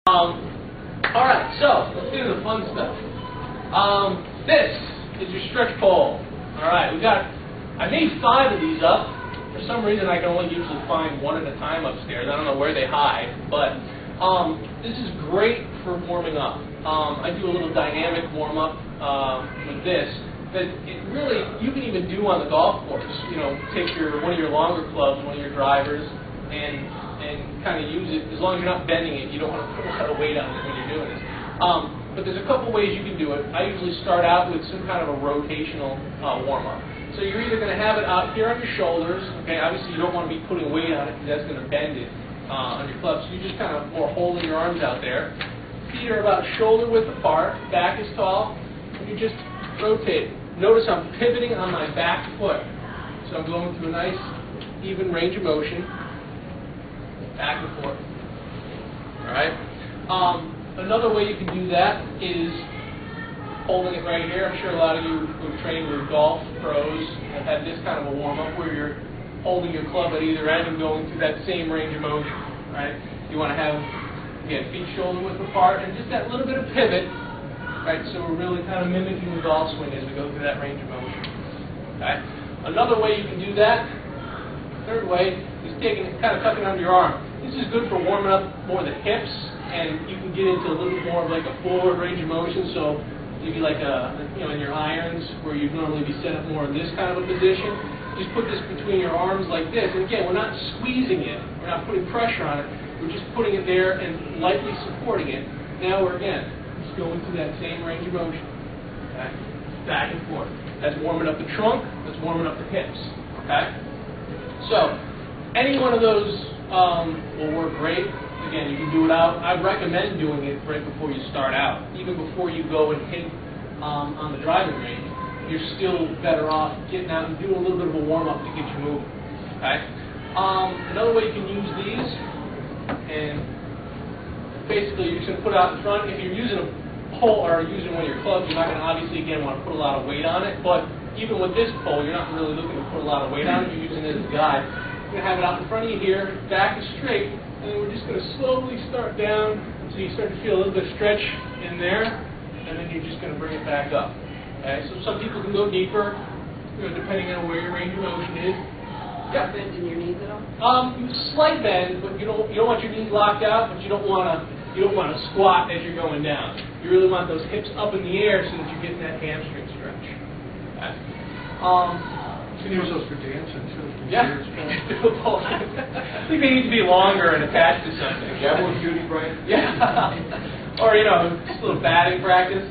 Alright, so let's get into the fun stuff. This is your stretch pole. Alright, I made 5 of these up. For some reason I can only usually find 1 at a time upstairs. I don't know where they hide, but this is great for warming up. I do a little dynamic warm-up with this that it really, you can even do on the golf course. You know, take one of your longer clubs, one of your drivers, and kind of use it. As long as you're not bending it, you don't want to put a lot of weight on it when you're doing this. But there's a couple ways you can do it. I usually start out with some kind of a rotational warm-up. So you're either going to have it out here on your shoulders. Okay, obviously you don't want to be putting weight on it because that's going to bend it on your club. So you're just kind of more holding your arms out there. Feet are about shoulder width apart. Back is tall. And you just rotate. Notice I'm pivoting on my back foot. So I'm going through a nice, even range of motion. Back and forth. Alright? Another way you can do that is holding it right here. I'm sure a lot of you who train with golf pros have had this kind of a warm-up where you're holding your club at either end and going through that same range of motion. Right? You want to have, again, feet shoulder width apart and just that little bit of pivot. Right? So we're really kind of mimicking the golf swing as we go through that range of motion. Okay? Another way you can do that, third way, is kind of tucking under your arm. This is good for warming up more the hips, and you can get into a little bit more of like a forward range of motion. So maybe like in your irons where you'd normally be set up more in this kind of a position. Just put this between your arms like this. And again, we're not squeezing it. We're not putting pressure on it. We're just putting it there and lightly supporting it. Now we're again just going through that same range of motion. Okay? Back and forth. That's warming up the trunk. That's warming up the hips. Okay? So any one of those will work great. Again, you can do it out. I recommend doing it right before you start out. Even before you go and hit on the driving range, you're still better off getting out and doing a little bit of a warm-up to get you moving. Okay? Another way you can use these, and basically you're just going to put it out in front. If you're using a pole or using one of your clubs, you're not going to obviously, again, want to put a lot of weight on it. But even with this pole, you're not really looking to put a lot of weight on it. You're using it as a guide. You're going to have it out in front of you here, back is straight. And then we're just going to slowly start down so you start to feel a little bit of stretch in there, and then you're just going to bring it back up. Okay, so some people can go deeper, depending on where your range of motion is. Yeah. Bend in your knees at all? Slight bend, but you don't want your knees locked out, but you don't want to squat as you're going down. You really want those hips up in the air so that you're getting that hamstring stretch. Okay. You can use those for dancing too. Yeah. I think they need to be longer and attached to something. Yeah, with beauty, Brian. Yeah. Or, just a little batting practice.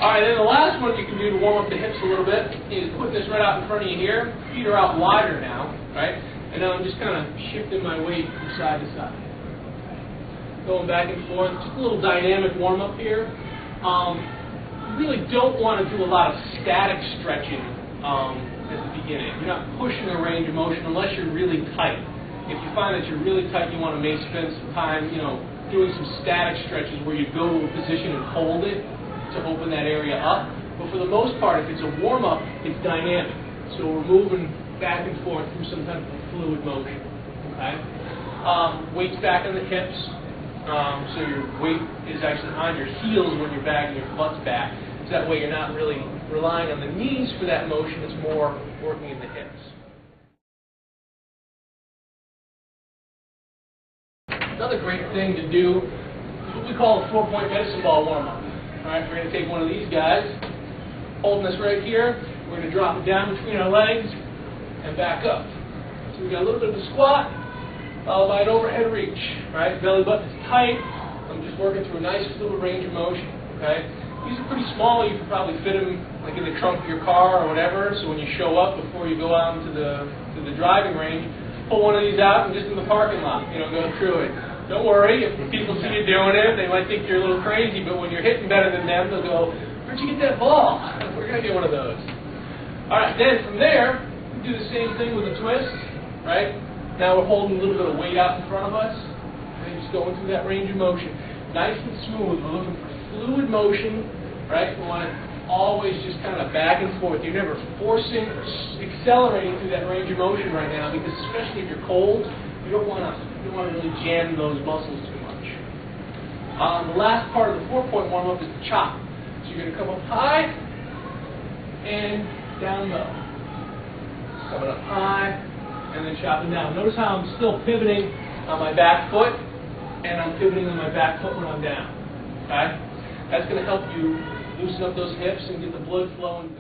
Alright, then the last one you can do to warm up the hips a little bit is put this right out in front of you here. Feet are out wider now, right? And now I'm just kind of shifting my weight from side to side. Going back and forth. Just a little dynamic warm up here. You really don't want to do a lot of static stretching at the beginning. You're not pushing a range of motion unless you're really tight. If you find that you're really tight, you want to maybe spend some time, doing some static stretches where you go to a position and hold it to open that area up. But for the most part, if it's a warm-up, it's dynamic. So we're moving back and forth through some type of fluid motion. Okay? Weight's back on the hips. So your weight is actually on your heels when you're back and your butt's back. So that way you're not really relying on the knees for that motion. It's more working in the hips. Another great thing to do is what we call a 4-point medicine ball warm-up. Alright, we're going to take one of these guys, holding this right here. We're going to drop it down between our legs and back up. So we've got a little bit of a squat, followed by an overhead reach. Right, belly button is tight. I'm just working through a nice fluid range of motion. Okay. These are pretty small. You could probably fit them like in the trunk of your car or whatever. So when you show up before you go out into the driving range, pull one of these out and just in the parking lot, go through it. Don't worry, if people see you doing it, they might think you're a little crazy. But when you're hitting better than them, they'll go, "Where'd you get that ball?" We're gonna get one of those. All right. Then from there, we do the same thing with a twist. Right. Now we're holding a little bit of weight out in front of us. And just going through that range of motion, nice and smooth. We're looking for fluid motion, right? We want it always just kind of back and forth. You're never forcing or accelerating through that range of motion right now, because especially if you're cold, you don't want to really jam those muscles too much. The last part of the 4-point warm-up is the chop. So you're going to come up high and down low. Coming up high and then chopping down. Notice how I'm still pivoting on my back foot, and I'm pivoting on my back foot when I'm down. Okay? That's going to help you loosen up those hips and get the blood flowing.